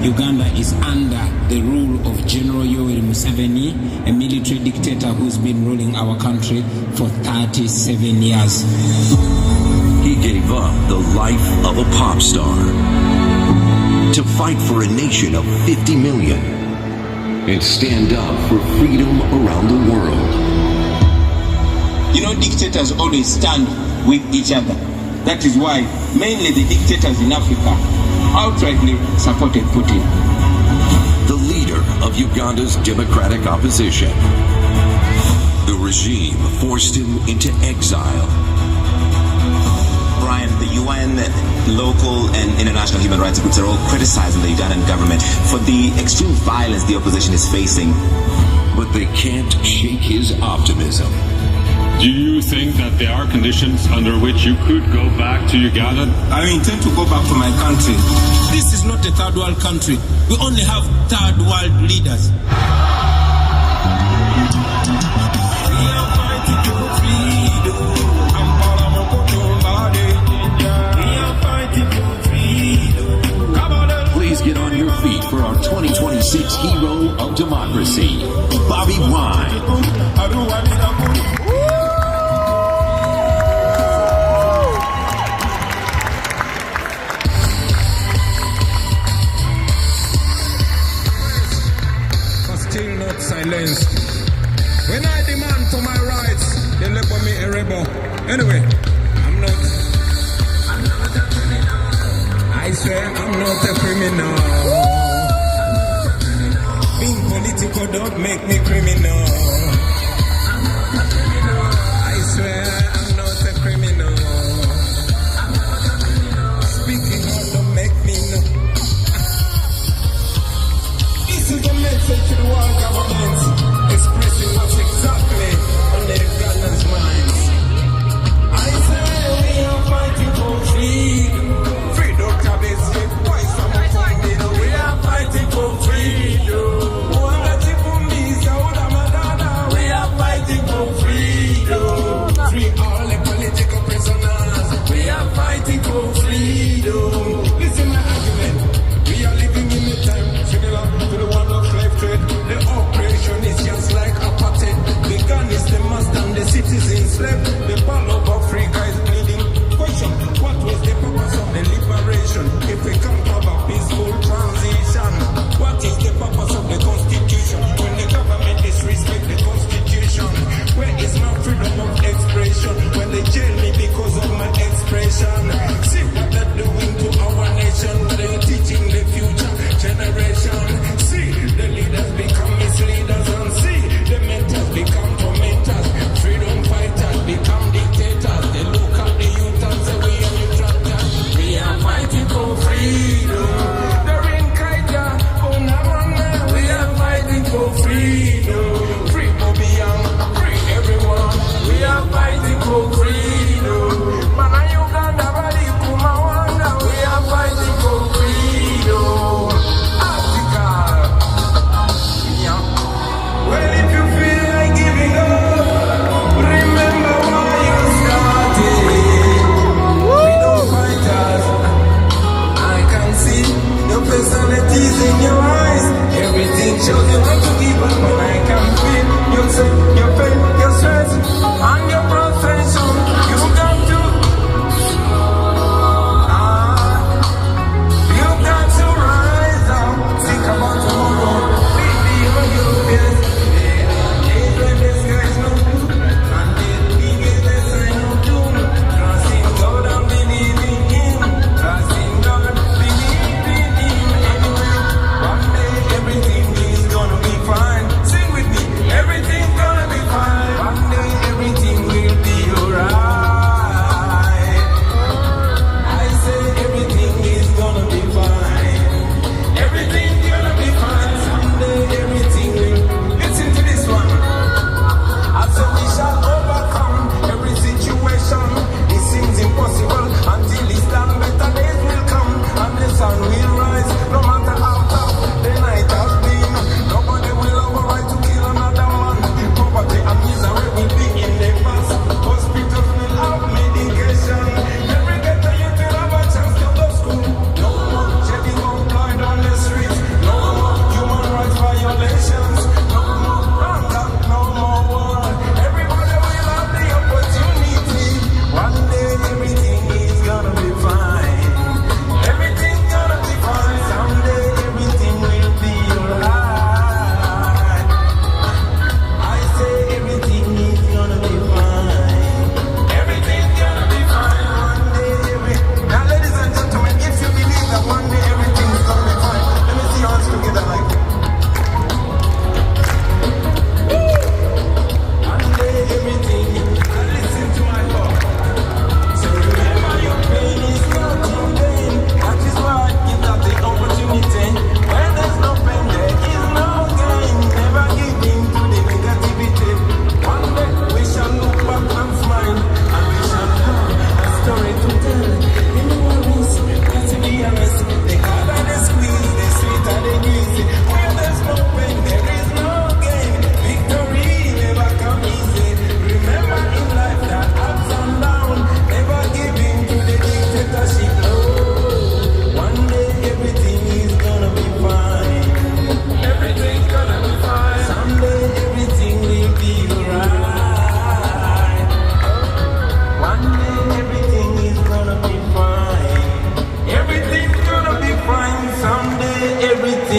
Uganda is under the rule of General Yoweri Museveni, a military dictator who's been ruling our country for 37 years. He gave up the life of a pop star to fight for a nation of 50 million and stand up for freedom around the world. You know, dictators always stand with each other. That is why mainly the dictators in Africa outrightly supported Putin. The leader of Uganda's democratic opposition. The regime forced him into exile. Brian, the UN, local and international human rights groups are all criticizing the Ugandan government for the extreme violence the opposition is facing. But they can't shake his optimism. Do you think that there are conditions under which you could go back to Uganda? I intend to go back to my country. This is not a third world country. We only have third world leaders. Please get on your feet for our 2026 hero of democracy, Bobi Wine. Still not silenced. When I demand for my rights, they label me a rebel. Anyway, I'm not a criminal. I swear I'm not a criminal. Being political don't make me criminal. I swear I'm not a criminal. Speaking out don't make me no. This is the message to the world government, expressing what's exactly on the Ugandans' minds. I say we are fighting for freedom. Free Dr. Basic, voice of my family. We are fighting for freedom.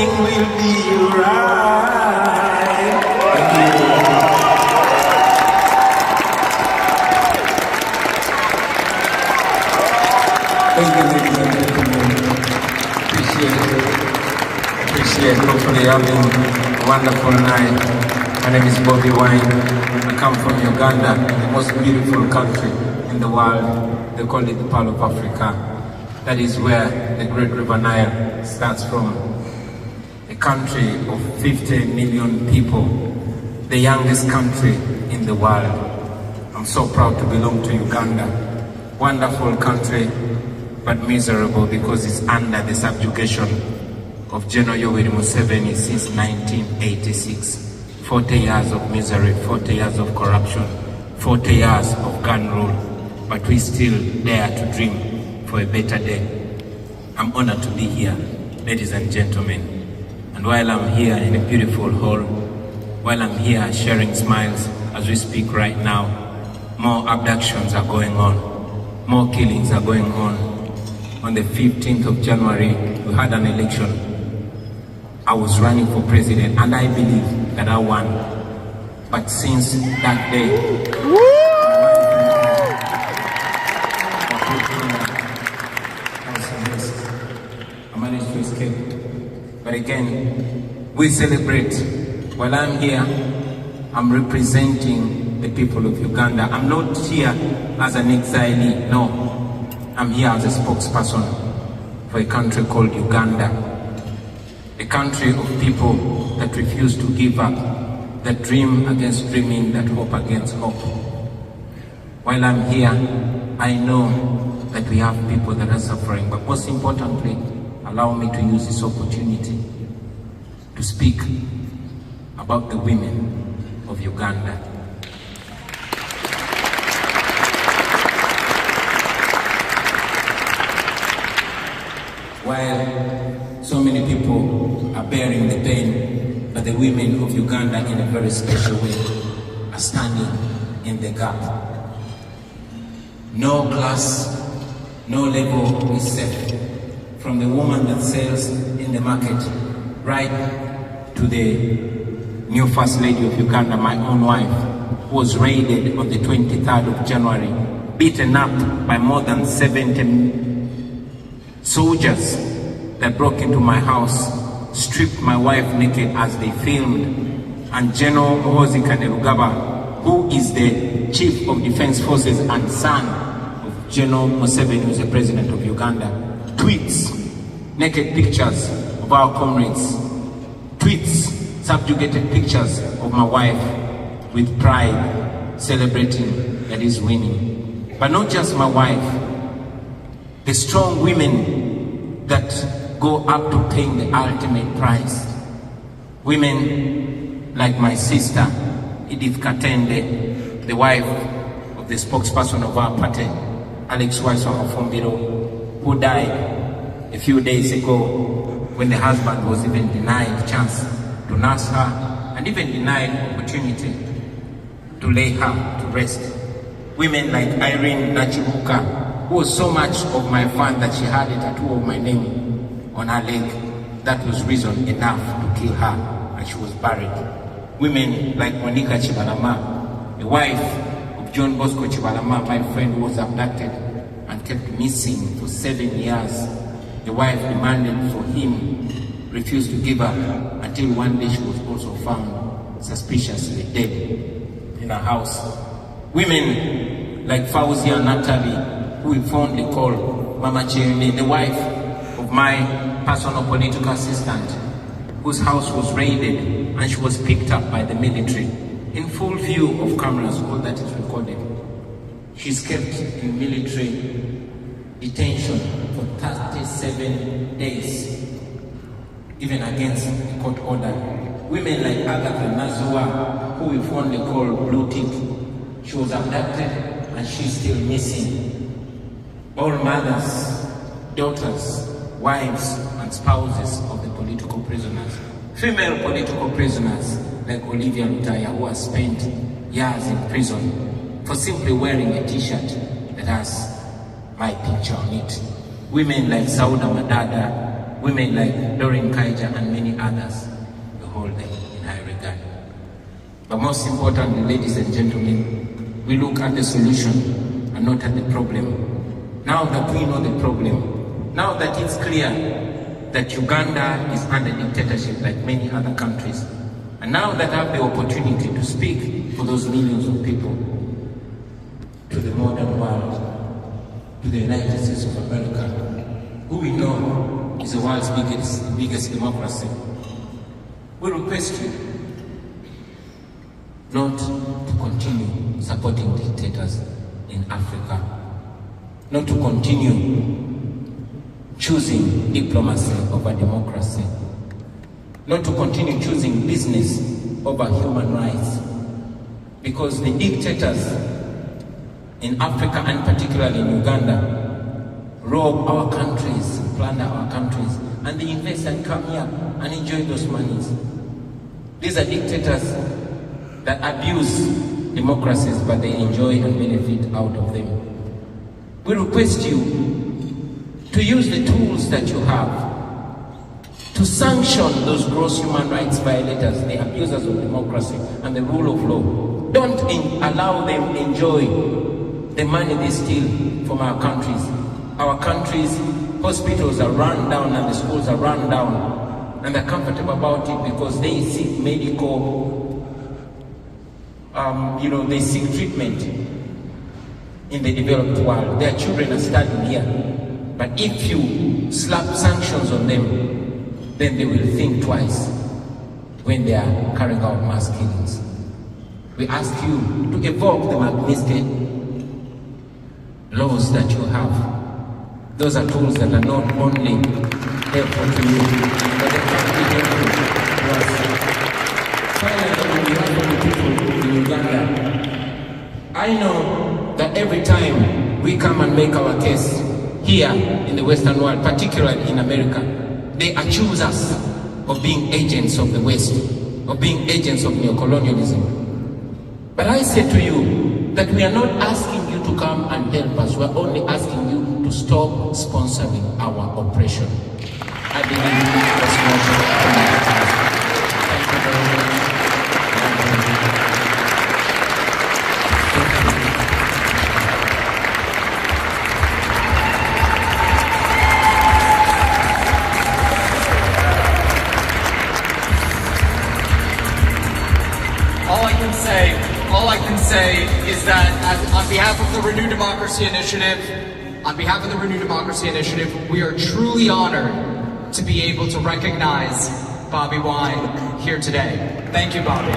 everything will be right. Thank you. Thank you, ladies and gentlemen. Appreciate hopefully having a wonderful night. My name is Bobi Wine. I come from Uganda, the most beautiful country in the world. They call it the Pearl of Africa. That is where the great river Nile starts from. A country of 50 million people, the youngest country in the world. I'm so proud to belong to Uganda. Wonderful country, but miserable because it's under the subjugation of General Yoweri Museveni since 1986. 40 years of misery, 40 years of corruption, 40 years of gun rule, but we still dare to dream for a better day. I'm honored to be here, ladies and gentlemen. And while I'm here in a beautiful hall, while I'm here sharing smiles as we speak right now, more abductions are going on, more killings are going on. On the 15th of January, we had an election. I was running for president and I believe that I won. But since that day, I managed to escape. But again, we celebrate. While I'm here, I'm representing the people of Uganda. I'm not here as an exilee, no. I'm here as a spokesperson for a country called Uganda. A country of people that refuse to give up, that dream against dreaming, that hope against hope. While I'm here, I know that we have people that are suffering, but most importantly, allow me to use this opportunity to speak about the women of Uganda. While so many people are bearing the pain, but the women of Uganda in a very special way are standing in the gap. No class, no level is safe. From the woman that sells in the market, right to the new First Lady of Uganda, my own wife, who was raided on the 23rd of January, beaten up by more than 70 soldiers that broke into my house, stripped my wife naked as they filmed, and General Muhoozi Kainerugaba, who is the Chief of Defense Forces and son of General Museveni, who is the President of Uganda, tweets naked pictures of our comrades, tweets subjugated pictures of my wife with pride, celebrating that he's winning. But not just my wife, the strong women that go up to paying the ultimate price. Women like my sister, Edith Katende, the wife of the spokesperson of our party, Alex Waiswamafumbiro, who died a few days ago when the husband was even denied chance to nurse her and even denied opportunity to lay her to rest. Women like Irene Nachibuka, who was so much of my fan that she had a tattoo of my name on her leg. That was reason enough to kill her, and she was buried. Women like Monica Chibalama, the wife of John Bosco Chibalama, my friend, who was abducted and kept missing for 7 years. The wife demanded for him, refused to give up, until one day she was also found suspiciously dead in her house. Women like Fauzia Natalie, who we fondly call Mama Chirine, the wife of my personal political assistant, whose house was raided and she was picked up by the military in full view of cameras, all that is recorded. She's kept in military detention for 37 days, even against the court order. Women like Agatha Nazua, who we fondly call Blue Tick, she was abducted and she's still missing. All mothers, daughters, wives and spouses of the political prisoners. Female political prisoners like Olivia Lutaya, who has spent years in prison for simply wearing a t-shirt that has my picture on it. Women like Sauda Madada, women like Doreen Kaija and many others, we hold them in high regard. But most importantly, ladies and gentlemen, we look at the solution and not at the problem. Now that we know the problem, now that it's clear that Uganda is under dictatorship like many other countries, and now that I have the opportunity to speak for those millions of people, to the modern world, to the United States of America, who we know is the world's biggest democracy, we request you not to continue supporting dictators in Africa, not to continue choosing diplomacy over democracy, not to continue choosing business over human rights, because the dictators in Africa and particularly in Uganda rob our countries, plunder our countries, and they invest and come here and enjoy those monies. These are dictators that abuse democracies, but they enjoy and benefit out of them. We request you to use the tools that you have to sanction those gross human rights violators, the abusers of democracy and the rule of law. Don't allow them enjoy the money they steal from our countries. Our countries' hospitals are run down and the schools are run down, and they're comfortable about it because they seek medical, they seek treatment in the developed world. Their children are studying here. But if you slap sanctions on them, then they will think twice when they are carrying out mass killings. We ask you to evoke the Magnitsky laws that you have. Those are tools that are not only helpful to you, but they can be helpful to us. Finally, on behalf of the people in Uganda, I know that every time we come and make our case here in the Western world, particularly in America, they accuse us of being agents of the West, of being agents of neocolonialism. But I say to you that we are not asking you to come and help us. We are only asking you to stop sponsoring our oppression. I believe that's Thank you very much. All I can say is that on behalf of the Renew Democracy Initiative, we are truly honored to be able to recognize Bobi Wine here today. Thank you, Bobi.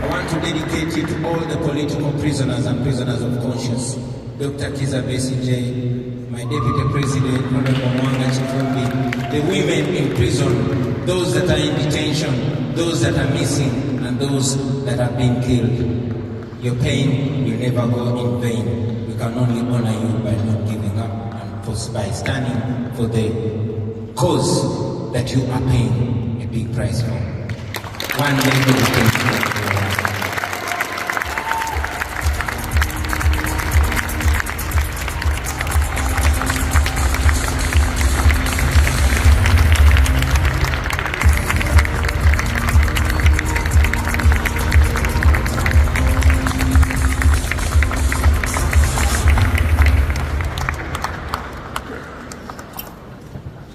I want to dedicate it to all the political prisoners and prisoners of conscience. Dr. Kiza Besigye, my Deputy President, Honorable Mwanga Chifumbi, the women in prison, those that are in detention, those that are missing, and those that have been killed. Your pain will never go in vain. We can only honor you by not giving up and by standing for the cause that you are paying a big price for. One day you will pay for it.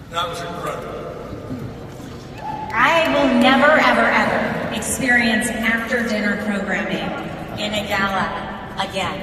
That was incredible. I will never, ever, ever experience after-dinner programming in a gala again.